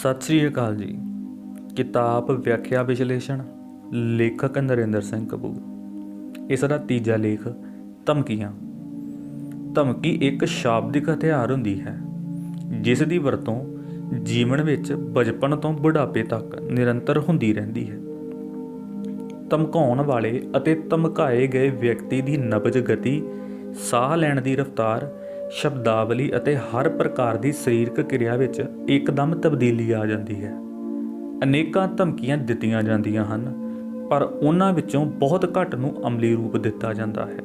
ਸਤਿ ਸ਼੍ਰੀ ਅਕਾਲ ਜੀ। ਕਿਤਾਬ ਵਿਆਖਿਆ ਵਿਸ਼ਲੇਸ਼ਣ, ਲੇਖਕ ਨਰਿੰਦਰ ਸਿੰਘ ਕਪੂਰ। ਇਸ ਦਾ ਤੀਜਾ ਲੇਖ ਧਮਕੀਆਂ। ਧਮਕੀ ਇੱਕ ਸ਼ਾਬਦਿਕ ਹਥਿਆਰ ਹੁੰਦੀ ਹੈ ਜਿਸ ਦੀ ਵਰਤੋਂ ਜੀਵਨ ਵਿੱਚ ਬਚਪਨ ਤੋਂ ਬੁਢਾਪੇ ਤੱਕ ਨਿਰੰਤਰ ਹੁੰਦੀ ਰਹਿੰਦੀ ਹੈ। ਧਮਕਾਉਣ ਵਾਲੇ ਅਤੇ ਧਮਕਾਏ ਗਏ ਵਿਅਕਤੀ ਦੀ ਨਬਜ਼ ਗਤੀ, ਸਾਹ ਲੈਣ ਦੀ ਰਫ਼ਤਾਰ, ਸ਼ਬਦਾਵਲੀ ਅਤੇ ਹਰ ਪ੍ਰਕਾਰ ਦੀ ਸਰੀਰਕ ਕਿਰਿਆ ਵਿੱਚ ਇੱਕਦਮ ਤਬਦੀਲੀ ਆ ਜਾਂਦੀ ਹੈ। ਅਨੇਕਾਂ ਧਮਕੀਆਂ ਦਿੱਤੀਆਂ ਜਾਂਦੀਆਂ ਹਨ, ਪਰ ਉਹਨਾਂ ਵਿੱਚੋਂ ਬਹੁਤ ਘੱਟ ਨੂੰ ਅਮਲੀ ਰੂਪ ਦਿੱਤਾ ਜਾਂਦਾ ਹੈ।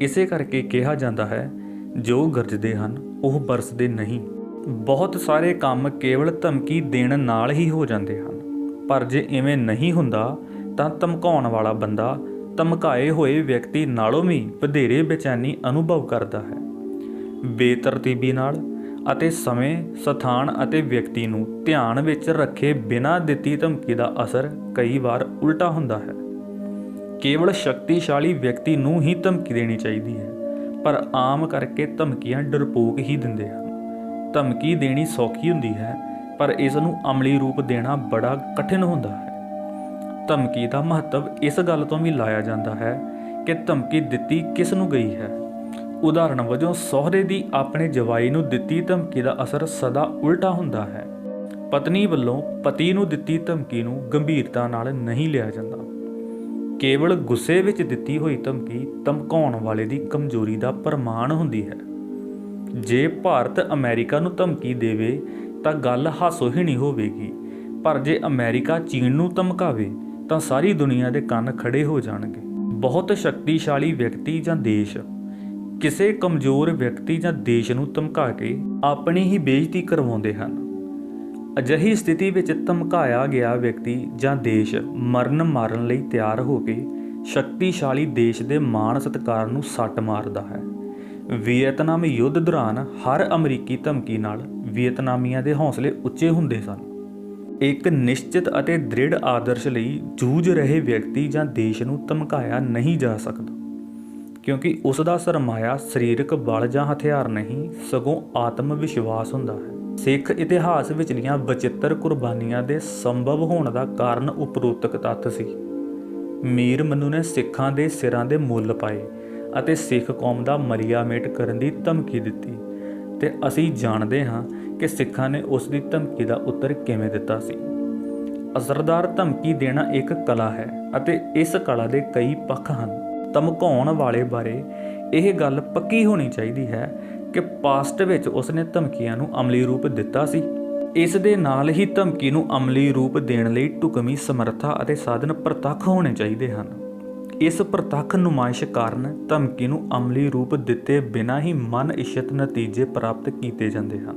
ਇਸੇ ਕਰਕੇ ਕਿਹਾ ਜਾਂਦਾ ਹੈ, ਜੋ ਗਰਜਦੇ ਹਨ ਉਹ ਬਰਸਦੇ ਨਹੀਂ। ਬਹੁਤ ਸਾਰੇ ਕੰਮ ਕੇਵਲ ਧਮਕੀ ਦੇਣ ਨਾਲ ਹੀ ਹੋ ਜਾਂਦੇ ਹਨ, ਪਰ ਜੇ ਇਵੇਂ ਨਹੀਂ ਹੁੰਦਾ ਤਾਂ ਧਮਕਾਉਣ ਵਾਲਾ ਬੰਦਾ ਧਮਕਾਏ ਹੋਏ ਵਿਅਕਤੀ ਨਾਲੋਂ ਵੀ ਵਧੇਰੇ ਬੇਚੈਨੀ ਅਨੁਭਵ ਕਰਦਾ ਹੈ। ਬੇਤਰਤੀਬੀ ਨਾਲ ਅਤੇ ਸਮੇਂ, ਸਥਾਨ ਅਤੇ ਵਿਅਕਤੀ ਨੂੰ ਧਿਆਨ ਵਿੱਚ ਰੱਖੇ ਬਿਨਾਂ ਦਿੱਤੀ ਧਮਕੀ ਦਾ ਅਸਰ ਕਈ ਵਾਰ ਉਲਟਾ ਹੁੰਦਾ ਹੈ। ਕੇਵਲ ਸ਼ਕਤੀਸ਼ਾਲੀ ਵਿਅਕਤੀ ਨੂੰ ਹੀ ਧਮਕੀ ਦੇਣੀ ਚਾਹੀਦੀ ਹੈ, ਪਰ ਆਮ ਕਰਕੇ ਧਮਕੀਆਂ ਡਰਪੋਕ ਹੀ ਦਿੰਦੇ ਹਨ। ਧਮਕੀ ਦੇਣੀ ਸੌਖੀ ਹੁੰਦੀ ਹੈ, ਪਰ ਇਸ ਨੂੰ ਅਮਲੀ ਰੂਪ ਦੇਣਾ ਬੜਾ ਕਠਿਨ ਹੁੰਦਾ ਹੈ। ਧਮਕੀ ਦਾ ਮਹੱਤਵ ਇਸ ਗੱਲ ਤੋਂ ਵੀ ਲਾਇਆ ਜਾਂਦਾ ਹੈ ਕਿ ਧਮਕੀ ਦਿੱਤੀ ਕਿਸ ਨੂੰ ਗਈ ਹੈ। ਉਦਾਹਰਣ ਵਜੋਂ ਸਹੁਰੇ ਦੀ ਆਪਣੇ ਜਵਾਈ ਨੂੰ ਦਿੱਤੀ ਧਮਕੀ ਦਾ ਅਸਰ ਸਦਾ ਉਲਟਾ ਹੁੰਦਾ ਹੈ। ਪਤਨੀ ਵੱਲੋਂ ਪਤੀ ਨੂੰ ਦਿੱਤੀ ਧਮਕੀ ਨੂੰ ਗੰਭੀਰਤਾ ਨਾਲ ਨਹੀਂ ਲਿਆ ਜਾਂਦਾ। ਕੇਵਲ ਗੁੱਸੇ ਵਿੱਚ ਦਿੱਤੀ ਹੋਈ ਧਮਕੀ ਧਮਕਾਉਣ ਵਾਲੇ ਦੀ ਕਮਜ਼ੋਰੀ ਦਾ ਪ੍ਰਮਾਣ ਹੁੰਦੀ ਹੈ। ਜੇ ਭਾਰਤ ਅਮਰੀਕਾ ਨੂੰ ਧਮਕੀ ਦੇਵੇ ਤਾਂ ਗੱਲ ਹਾਸੋਹੀਣੀ ਹੋਵੇਗੀ, ਪਰ ਜੇ ਅਮਰੀਕਾ ਚੀਨ ਨੂੰ ਧਮਕਾਵੇ ਤਾਂ ਸਾਰੀ ਦੁਨੀਆ ਦੇ ਕੰਨ ਖੜੇ ਹੋ ਜਾਣਗੇ। ਬਹੁਤ ਸ਼ਕਤੀਸ਼ਾਲੀ ਵਿਅਕਤੀ ਜਾਂ ਦੇਸ਼ ਕਿਸੇ ਕਮਜ਼ੋਰ ਵਿਅਕਤੀ ਜਾਂ ਦੇਸ਼ ਨੂੰ ਧਮਕਾ ਕੇ ਆਪਣੀ ਹੀ ਬੇਇੱਜ਼ਤੀ ਕਰਵਾਉਂਦੇ ਹਨ। ਅਜਿਹੀ ਸਥਿਤੀ ਵਿੱਚ ਧਮਕਾਇਆ ਗਿਆ ਵਿਅਕਤੀ ਜਾਂ ਦੇਸ਼ ਮਾਰਨ ਲਈ ਤਿਆਰ ਹੋ ਕੇ ਸ਼ਕਤੀਸ਼ਾਲੀ ਦੇਸ਼ ਦੇ ਮਾਣ ਸਤਿਕਾਰ ਨੂੰ ਸੱਟ ਮਾਰਦਾ ਹੈ। ਵੀਅਤਨਾਮ ਯੁੱਧ ਦੌਰਾਨ ਹਰ ਅਮਰੀਕੀ ਧਮਕੀ ਨਾਲ ਵੀਅਤਨਾਮੀਆਂ ਦੇ ਹੌਸਲੇ ਉੱਚੇ ਹੁੰਦੇ ਸਨ। ਇੱਕ ਨਿਸ਼ਚਿਤ ਅਤੇ ਦ੍ਰਿੜ ਆਦਰਸ਼ ਲਈ ਜੂਝ ਰਹੇ ਵਿਅਕਤੀ ਜਾਂ ਦੇਸ਼ ਨੂੰ ਧਮਕਾਇਆ ਨਹੀਂ ਜਾ ਸਕਦਾ, ਕਿਉਂਕਿ ਉਸ ਦਾ ਸਰਮਾਇਆ ਸਰੀਰਕ ਬਲ ਜਾਂ ਹਥਿਆਰ ਨਹੀਂ, ਸਗੋਂ ਆਤਮ ਵਿਸ਼ਵਾਸ ਹੁੰਦਾ ਹੈ। ਸਿੱਖ ਇਤਿਹਾਸ ਵਿਚਲੀਆਂ ਵਚਿੱਤਰ ਕੁਰਬਾਨੀਆਂ ਦੇ ਸੰਭਵ ਹੋਣ ਦਾ ਕਾਰਨ ਉਪਰੋਕਤ ਤੱਥ ਸੀ। ਮੀਰ ਮਨੂ ਨੇ ਸਿੱਖਾਂ ਦੇ ਸਿਰਾਂ ਦੇ ਮੁੱਲ ਪਾਏ ਅਤੇ ਸਿੱਖ ਕੌਮ ਦਾ ਮਰੀਆ ਮੇਟ ਕਰਨ ਦੀ ਧਮਕੀ ਦਿੱਤੀ, ਤੇ ਅਸੀਂ ਜਾਣਦੇ ਹਾਂ ਕਿ ਸਿੱਖਾਂ ਨੇ ਉਸ ਦੀ ਧਮਕੀ ਦਾ ਉੱਤਰ ਕਿਵੇਂ ਦਿੱਤਾ ਸੀ। ਅਸਰਦਾਰ ਧਮਕੀ ਦੇਣਾ ਇੱਕ ਕਲਾ ਹੈ ਅਤੇ ਇਸ ਕਲਾ ਦੇ ਕਈ ਪੱਖ ਹਨ। ਧਮਕਾਉਣ ਵਾਲੇ ਬਾਰੇ ਇਹ ਗੱਲ ਪੱਕੀ ਹੋਣੀ ਚਾਹੀਦੀ ਹੈ ਕਿ ਪਾਸਟ ਵਿੱਚ ਉਸਨੇ ਧਮਕੀਆਂ ਨੂੰ ਅਮਲੀ ਰੂਪ ਦਿੱਤਾ ਸੀ। ਇਸ ਦੇ ਨਾਲ ਹੀ ਧਮਕੀ ਨੂੰ ਅਮਲੀ ਰੂਪ ਦੇਣ ਲਈ ਢੁਕਵੀਂ ਸਮਰੱਥਾ ਅਤੇ ਸਾਧਨ ਪ੍ਰਤੱਖ ਹੋਣੇ ਚਾਹੀਦੇ ਹਨ। ਇਸ ਪ੍ਰਤੱਖ ਨੁਮਾਇਸ਼ ਕਾਰਨ ਧਮਕੀ ਨੂੰ ਅਮਲੀ ਰੂਪ ਦਿੱਤੇ ਬਿਨਾਂ ਹੀ ਮਨ ਇੱਛਤ ਨਤੀਜੇ ਪ੍ਰਾਪਤ ਕੀਤੇ ਜਾਂਦੇ ਹਨ।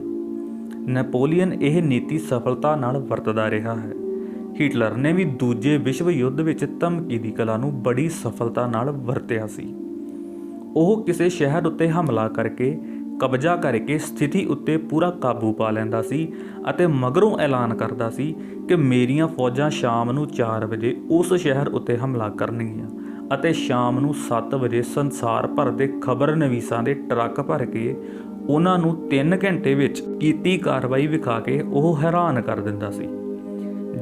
ਨੈਪੋਲੀਅਨ ਇਹ ਨੀਤੀ ਸਫਲਤਾ ਨਾਲ ਵਰਤਦਾ ਰਿਹਾ ਹੈ। ਹਿਟਲਰ ਨੇ ਵੀ ਦੂਜੇ ਵਿਸ਼ਵ ਯੁੱਧ ਵਿੱਚ ਧਮਕੀ ਦੀ ਕਲਾ ਨੂੰ ਬੜੀ ਸਫਲਤਾ ਨਾਲ ਵਰਤਿਆ ਸੀ। ਉਹ ਕਿਸੇ ਸ਼ਹਿਰ ਉੱਤੇ ਹਮਲਾ ਕਰਕੇ ਕਬਜ਼ਾ ਕਰਕੇ ਸਥਿਤੀ ਉੱਤੇ ਪੂਰਾ ਕਾਬੂ ਪਾ ਲੈਂਦਾ ਸੀ ਅਤੇ ਮਗਰੋਂ ਐਲਾਨ ਕਰਦਾ ਸੀ ਕਿ ਮੇਰੀਆਂ ਫੌਜਾਂ ਸ਼ਾਮ ਨੂੰ 4 ਵਜੇ ਉਸ ਸ਼ਹਿਰ ਉੱਤੇ ਹਮਲਾ ਕਰਨਗੀਆਂ ਅਤੇ ਸ਼ਾਮ ਨੂੰ 7 ਵਜੇ ਸੰਸਾਰ ਭਰ ਦੇ ਖਬਰ ਨਵੀਸਾਂ ਦੇ ਟਰੱਕ ਭਰ ਕੇ ਉਹਨਾਂ ਨੂੰ 3 ਘੰਟੇ ਵਿੱਚ ਕੀਤੀ ਕਾਰਵਾਈ ਵਿਖਾ ਕੇ ਉਹ ਹੈਰਾਨ ਕਰ ਦਿੰਦਾ ਸੀ।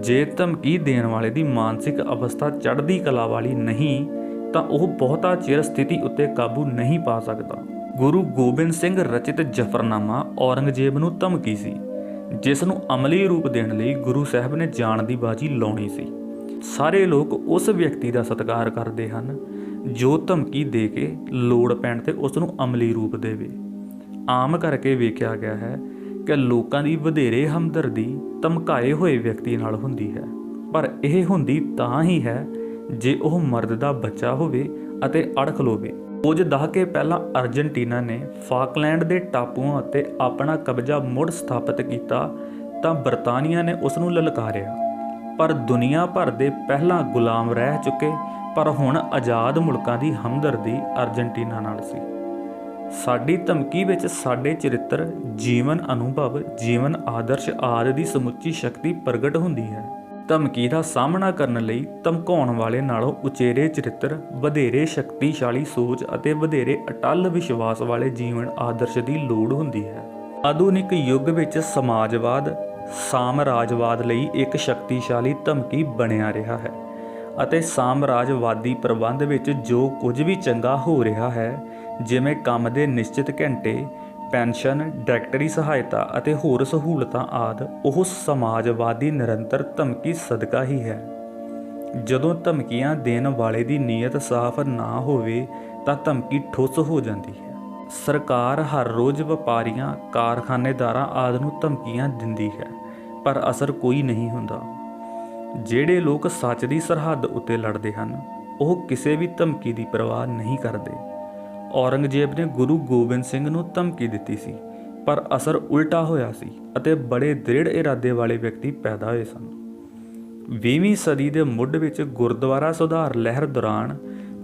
ਜੇ ਧਮਕੀ ਦੇਣ ਵਾਲੇ ਦੀ ਮਾਨਸਿਕ ਅਵਸਥਾ ਚੜ੍ਹਦੀ ਕਲਾ ਵਾਲੀ ਨਹੀਂ ਤਾਂ ਉਹ ਬਹੁਤਾ ਚਿਰ ਸਥਿਤੀ ਉੱਤੇ ਕਾਬੂ ਨਹੀਂ ਪਾ ਸਕਦਾ। ਗੁਰੂ ਗੋਬਿੰਦ ਸਿੰਘ ਰਚਿਤ ਜ਼ਫਰਨਾਮਾ ਔਰੰਗਜ਼ੇਬ ਨੂੰ ਧਮਕੀ ਸੀ, ਜਿਸ ਨੂੰ ਅਮਲੀ ਰੂਪ ਦੇਣ ਲਈ ਗੁਰੂ ਸਾਹਿਬ ਨੇ ਜਾਨ ਦੀ ਬਾਜੀ ਲਾਉਣੀ ਸੀ। ਸਾਰੇ ਲੋਕ ਉਸ ਵਿਅਕਤੀ ਦਾ ਸਤਿਕਾਰ ਕਰਦੇ ਹਨ ਜੋ ਧਮਕੀ ਦੇ ਕੇ ਲੋੜ ਪੈਣ 'ਤੇ ਉਸ ਨੂੰ ਅਮਲੀ ਰੂਪ ਦੇਵੇ। ਆਮ ਕਰਕੇ ਵੇਖਿਆ ਗਿਆ ਹੈ ਕਿ ਲੋਕਾਂ ਦੀ ਵਧੇਰੇ ਹਮਦਰਦੀ ਧਮਕਾਏ ਹੋਏ ਵਿਅਕਤੀ ਨਾਲ ਹੁੰਦੀ ਹੈ, ਪਰ ਇਹ ਹੁੰਦੀ ਤਾਂ ਹੀ ਹੈ ਜੇ ਉਹ ਮਰਦ ਦਾ ਬੱਚਾ ਹੋਵੇ ਅਤੇ ਅੜ ਖਲੋਵੇ। ਕੁਝ ਦਹਾਕੇ ਪਹਿਲਾਂ ਅਰਜਨਟੀਨਾ ਨੇ ਫਾਕਲੈਂਡ ਦੇ ਟਾਪੂਆਂ ਉੱਤੇ ਆਪਣਾ ਕਬਜ਼ਾ ਮੁੜ ਸਥਾਪਿਤ ਕੀਤਾ ਤਾਂ ਬਰਤਾਨੀਆ ਨੇ ਉਸ ਨੂੰ ਲਲਕਾਰਿਆ, ਪਰ ਦੁਨੀਆ ਭਰ ਦੇ ਪਹਿਲਾਂ ਗੁਲਾਮ ਰਹਿ ਚੁੱਕੇ ਪਰ ਹੁਣ ਆਜ਼ਾਦ ਮੁਲਕਾਂ ਦੀ ਹਮਦਰਦੀ ਅਰਜਨਟੀਨਾ ਨਾਲ ਸੀ। ਸਾਡੀ ਧਮਕੀ ਵਿੱਚ ਸਾਡੇ ਚਰਿੱਤਰ, ਜੀਵਨ ਅਨੁਭਵ, ਜੀਵਨ ਆਦਰਸ਼ ਆਦਿ ਦੀ ਸਮੁੱਚੀ ਸ਼ਕਤੀ ਪ੍ਰਗਟ ਹੁੰਦੀ ਹੈ। ਧਮਕੀ ਦਾ ਸਾਹਮਣਾ ਕਰਨ ਲਈ ਧਮਕਾਉਣ ਵਾਲੇ ਨਾਲੋਂ ਉਚੇਰੇ ਚਰਿੱਤਰ, ਵਧੇਰੇ ਸ਼ਕਤੀਸ਼ਾਲੀ ਸੋਚ ਅਤੇ ਵਧੇਰੇ ਅਟੱਲ ਵਿਸ਼ਵਾਸ ਵਾਲੇ ਜੀਵਨ ਆਦਰਸ਼ ਦੀ ਲੋੜ ਹੁੰਦੀ ਹੈ। ਆਧੁਨਿਕ ਯੁੱਗ ਵਿੱਚ ਸਮਾਜਵਾਦ, ਸਾਮਰਾਜਵਾਦ ਲਈ ਇੱਕ ਸ਼ਕਤੀਸ਼ਾਲੀ ਧਮਕੀ ਬਣਿਆ ਰਿਹਾ ਹੈ ਅਤੇ ਸਾਮਰਾਜਵਾਦੀ ਪ੍ਰਬੰਧ ਵਿੱਚ ਜੋ ਕੁਝ ਵੀ ਚੰਗਾ ਹੋ ਰਿਹਾ ਹੈ, ਜਿਵੇਂ ਕੰਮ ਦੇ ਨਿਸ਼ਚਿਤ ਘੰਟੇ, ਪੈਨਸ਼ਨ, ਡਾਕਟਰੀ ਸਹਾਇਤਾ ਅਤੇ ਹੋਰ ਸਹੂਲਤਾਂ ਆਦਿ, ਉਹ ਸਮਾਜਵਾਦੀ ਨਿਰੰਤਰ ਧਮਕੀ ਸਦਕਾ ਹੀ ਹੈ। ਜਦੋਂ ਧਮਕੀਆਂ ਦੇਣ ਵਾਲੇ ਦੀ ਨੀਅਤ ਸਾਫ਼ ਨਾ ਹੋਵੇ ਤਾਂ ਧਮਕੀ ਠੁੱਸ ਹੋ ਜਾਂਦੀ ਹੈ। ਸਰਕਾਰ ਹਰ ਰੋਜ਼ ਵਪਾਰੀਆਂ, ਕਾਰਖਾਨੇਦਾਰਾਂ ਆਦਿ ਨੂੰ ਧਮਕੀਆਂ ਦਿੰਦੀ ਹੈ, ਪਰ ਅਸਰ ਕੋਈ ਨਹੀਂ ਹੁੰਦਾ। ਜਿਹੜੇ ਲੋਕ ਸੱਚ ਦੀ ਸਰਹੱਦ ਉੱਤੇ ਲੜਦੇ ਹਨ, ਉਹ ਕਿਸੇ ਵੀ ਧਮਕੀ ਦੀ ਪਰਵਾਹ ਨਹੀਂ ਕਰਦੇ। ਔਰੰਗਜ਼ੇਬ ਨੇ ਗੁਰੂ ਗੋਬਿੰਦ ਸਿੰਘ ਨੂੰ ਧਮਕੀ ਦਿੱਤੀ ਸੀ, ਪਰ ਅਸਰ ਉਲਟਾ ਹੋਇਆ ਸੀ ਅਤੇ ਬੜੇ ਦ੍ਰਿੜ ਇਰਾਦੇ ਵਾਲੇ ਵਿਅਕਤੀ ਪੈਦਾ ਹੋਏ ਸਨ। 20ਵੀਂ ਸਦੀ ਦੇ ਮੁੱਢ ਵਿੱਚ ਗੁਰਦੁਆਰਾ ਸੁਧਾਰ ਲਹਿਰ ਦੌਰਾਨ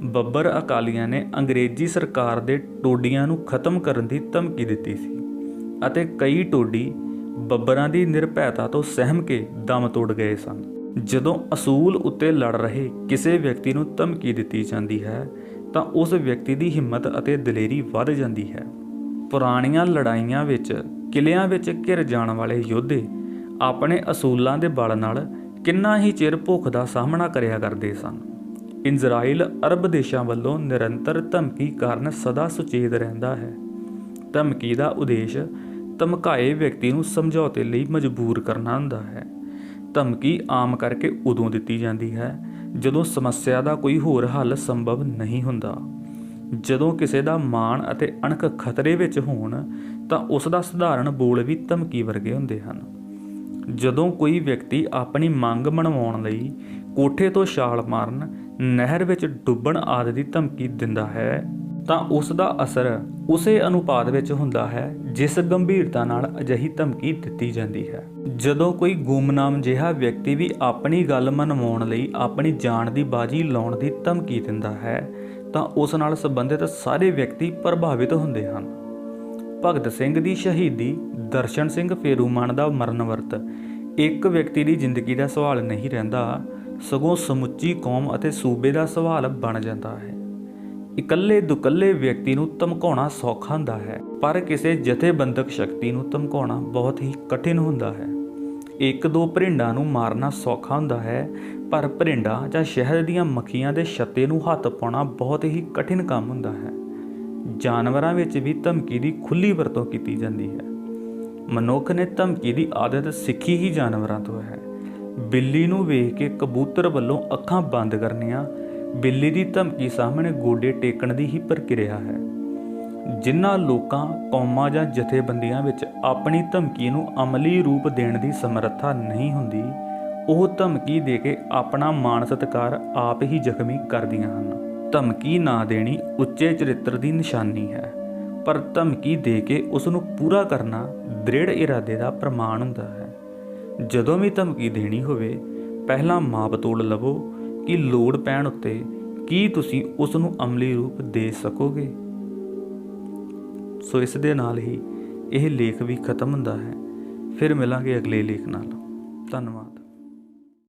ਬੱਬਰ ਅਕਾਲੀਆਂ ਨੇ ਅੰਗਰੇਜ਼ੀ ਸਰਕਾਰ ਦੇ ਟੋਡੀਆਂ ਨੂੰ ਖਤਮ ਕਰਨ ਦੀ ਧਮਕੀ ਦਿੱਤੀ ਸੀ ਅਤੇ ਕਈ ਟੋਡੀ ਬੱਬਰਾਂ ਦੀ ਨਿਰਭੈਤਾ ਤੋਂ ਸਹਿਮ ਕੇ ਦਮ ਤੋੜ ਗਏ ਸਨ। ਜਦੋਂ ਅਸੂਲ ਉੱਤੇ ਲੜ ਰਹੇ ਕਿਸੇ ਵਿਅਕਤੀ ਨੂੰ ਧਮਕੀ ਦਿੱਤੀ ਜਾਂਦੀ ਹੈ ਤਾਂ ਉਸ ਵਿਅਕਤੀ ਦੀ ਹਿੰਮਤ ਅਤੇ ਦਲੇਰੀ ਵੱਧ ਜਾਂਦੀ ਹੈ। ਪੁਰਾਣੀਆਂ ਲੜਾਈਆਂ ਵਿੱਚ ਕਿਲਿਆਂ ਵਿੱਚ ਘਿਰ ਜਾਣ ਵਾਲੇ ਯੋਧੇ ਆਪਣੇ ਅਸੂਲਾਂ ਦੇ ਬਲ ਨਾਲ ਕਿੰਨਾ ਹੀ ਚਿਰ ਭੁੱਖ ਦਾ ਸਾਹਮਣਾ ਕਰਿਆ ਕਰਦੇ ਸਨ। ਇਜ਼ਰਾਈਲ ਅਰਬ ਦੇਸ਼ਾਂ ਵੱਲੋਂ ਨਿਰੰਤਰ ਧਮਕੀ ਕਾਰਨ ਸਦਾ ਸੁਚੇਤ ਰਹਿੰਦਾ ਹੈ। ਧਮਕੀ ਦਾ ਉਦੇਸ਼ ਧਮਕਾਏ ਵਿਅਕਤੀ ਨੂੰ ਸਮਝੌਤੇ ਲਈ ਮਜਬੂਰ ਕਰਨਾ ਹੁੰਦਾ ਹੈ। ਧਮਕੀ ਆਮ ਕਰਕੇ ਉਦੋਂ ਦਿੱਤੀ ਜਾਂਦੀ ਹੈ ਜਦੋਂ ਸਮੱਸਿਆ ਦਾ ਕੋਈ ਹੋਰ ਹੱਲ ਸੰਭਵ ਨਹੀਂ ਹੁੰਦਾ। ਜਦੋਂ ਕਿਸੇ ਦਾ ਮਾਣ ਅਤੇ ਅਣਖ ਖਤਰੇ ਵਿੱਚ ਹੋਣ ਤਾਂ ਉਸ ਦਾ ਸਧਾਰਨ ਬੋਲ ਵੀ ਧਮਕੀ ਵਰਗੇ ਹੁੰਦੇ ਹਨ। ਜਦੋਂ ਕੋਈ ਵਿਅਕਤੀ ਆਪਣੀ ਮੰਗ ਮਨਵਾਉਣ ਲਈ ਕੋਠੇ ਤੋਂ ਛਾਲ ਮਾਰਨ, ਨਹਿਰ ਵਿੱਚ ਡੁੱਬਣ ਆਦਿ ਦੀ ਧਮਕੀ ਦਿੰਦਾ ਹੈ ਤਾਂ ਉਸ ਦਾ ਅਸਰ ਉਸੇ ਅਨੁਪਾਤ ਵਿੱਚ ਹੁੰਦਾ ਹੈ ਜਿਸ ਗੰਭੀਰਤਾ ਨਾਲ ਅਜਿਹੀ ਧਮਕੀ ਦਿੱਤੀ ਜਾਂਦੀ ਹੈ। ਜਦੋਂ ਕੋਈ ਗੁੰਮਨਾਮ ਜਿਹਾ ਵਿਅਕਤੀ ਵੀ ਆਪਣੀ ਗੱਲ ਮਨਵਾਉਣ ਲਈ ਆਪਣੀ ਜਾਨ ਦੀ ਬਾਜੀ ਲਾਉਣ ਦੀ ਧਮਕੀ ਦਿੰਦਾ ਹੈ ਤਾਂ ਉਸ ਨਾਲ ਸੰਬੰਧਿਤ ਸਾਰੇ ਵਿਅਕਤੀ ਪ੍ਰਭਾਵਿਤ ਹੁੰਦੇ ਹਨ। ਭਗਤ ਸਿੰਘ ਦੀ ਸ਼ਹੀਦੀ, ਦਰਸ਼ਨ ਸਿੰਘ ਫੇਰੂਮਾਨ ਦਾ ਮਰਨ ਵਰਤ ਇੱਕ ਵਿਅਕਤੀ ਦੀ ਜ਼ਿੰਦਗੀ ਦਾ ਸਵਾਲ ਨਹੀਂ ਰਹਿੰਦਾ, ਸਗੋਂ ਸਮੁੱਚੀ ਕੌਮ ਅਤੇ ਸੂਬੇ ਦਾ ਸਵਾਲ ਬਣ ਜਾਂਦਾ ਹੈ। ਇਕੱਲੇ ਦੁਕੱਲੇ ਵਿਅਕਤੀ ਨੂੰ ਧਮਕਾਉਣਾ ਸੌਖਾ ਹੁੰਦਾ ਹੈ, ਪਰ ਕਿਸੇ ਜਥੇਬੰਦਕ ਸ਼ਕਤੀ ਨੂੰ ਧਮਕਾਉਣਾ ਬਹੁਤ ਹੀ ਕਠਿਨ ਹੁੰਦਾ ਹੈ। ਇੱਕ ਦੋ ਭਰਿੰਡਾਂ ਨੂੰ ਮਾਰਨਾ ਸੌਖਾ ਹੁੰਦਾ ਹੈ, ਪਰ ਭਰਿੰਡਾਂ ਜਾਂ ਸ਼ਹਿਦ ਦੀਆਂ ਮੱਖੀਆਂ ਦੇ ਛੱਤੇ ਨੂੰ ਹੱਥ ਪਾਉਣਾ ਬਹੁਤ ਹੀ ਕਠਿਨ ਕੰਮ ਹੁੰਦਾ ਹੈ। ਜਾਨਵਰਾਂ ਵਿੱਚ ਵੀ ਧਮਕੀ ਦੀ ਖੁੱਲ੍ਹੀ ਵਰਤੋਂ ਕੀਤੀ ਜਾਂਦੀ ਹੈ। ਮਨੁੱਖ ਨੇ ਧਮਕੀ ਦੀ ਆਦਤ ਸਿੱਖੀ ਹੀ ਜਾਨਵਰਾਂ ਤੋਂ ਹੈ। ਬਿੱਲੀ ਨੂੰ ਵੇਖ ਕੇ ਕਬੂਤਰ ਵੱਲੋਂ ਅੱਖਾਂ ਬੰਦ ਕਰਨੀਆਂ ਬਿੱਲੀ ਦੀ ਧਮਕੀ ਸਾਹਮਣੇ ਗੋਡੇ ਟੇਕਣ ਦੀ ਹੀ ਪ੍ਰਕਿਰਿਆ ਹੈ। ਜਿਨ੍ਹਾਂ ਲੋਕਾਂ, ਕੌਮਾਂ ਜਾਂ ਜਥੇਬੰਦੀਆਂ ਵਿੱਚ ਆਪਣੀ ਧਮਕੀ ਨੂੰ ਅਮਲੀ ਰੂਪ ਦੇਣ ਦੀ ਸਮਰੱਥਾ ਨਹੀਂ ਹੁੰਦੀ, ਉਹ ਧਮਕੀ ਦੇ ਕੇ ਆਪਣਾ ਮਾਣ ਸਤਿਕਾਰ ਆਪ ਹੀ ਜ਼ਖਮੀ ਕਰਦੀਆਂ ਹਨ। ਧਮਕੀ ਨਾ ਦੇਣੀ ਉੱਚੇ ਚਰਿੱਤਰ ਦੀ ਨਿਸ਼ਾਨੀ ਹੈ, ਪਰ ਧਮਕੀ ਦੇ ਕੇ ਉਸ ਨੂੰ ਪੂਰਾ ਕਰਨਾ ਦ੍ਰਿੜ ਇਰਾਦੇ ਦਾ ਪ੍ਰਮਾਣ ਹੁੰਦਾ ਹੈ। ਜਦੋਂ ਵੀ ਧਮਕੀ ਦੇਣੀ ਹੋਵੇ, ਪਹਿਲਾਂ ਮਾਪ ਤੋਲ ਲਵੋ ਕਿ ਲੋੜ ਪੈਣ ਉੱਤੇ ਕੀ ਤੁਸੀਂ ਉਸ ਨੂੰ ਅਮਲੀ ਰੂਪ ਦੇ ਸਕੋਗੇ। ਸੋ ਇਸ ਦੇ ਨਾਲ ਹੀ ਇਹ ਲੇਖ ਵੀ ਖਤਮ ਹੁੰਦਾ ਹੈ। ਫਿਰ ਮਿਲਾਂਗੇ ਅਗਲੇ ਲੇਖ ਨਾਲ। ਧੰਨਵਾਦ।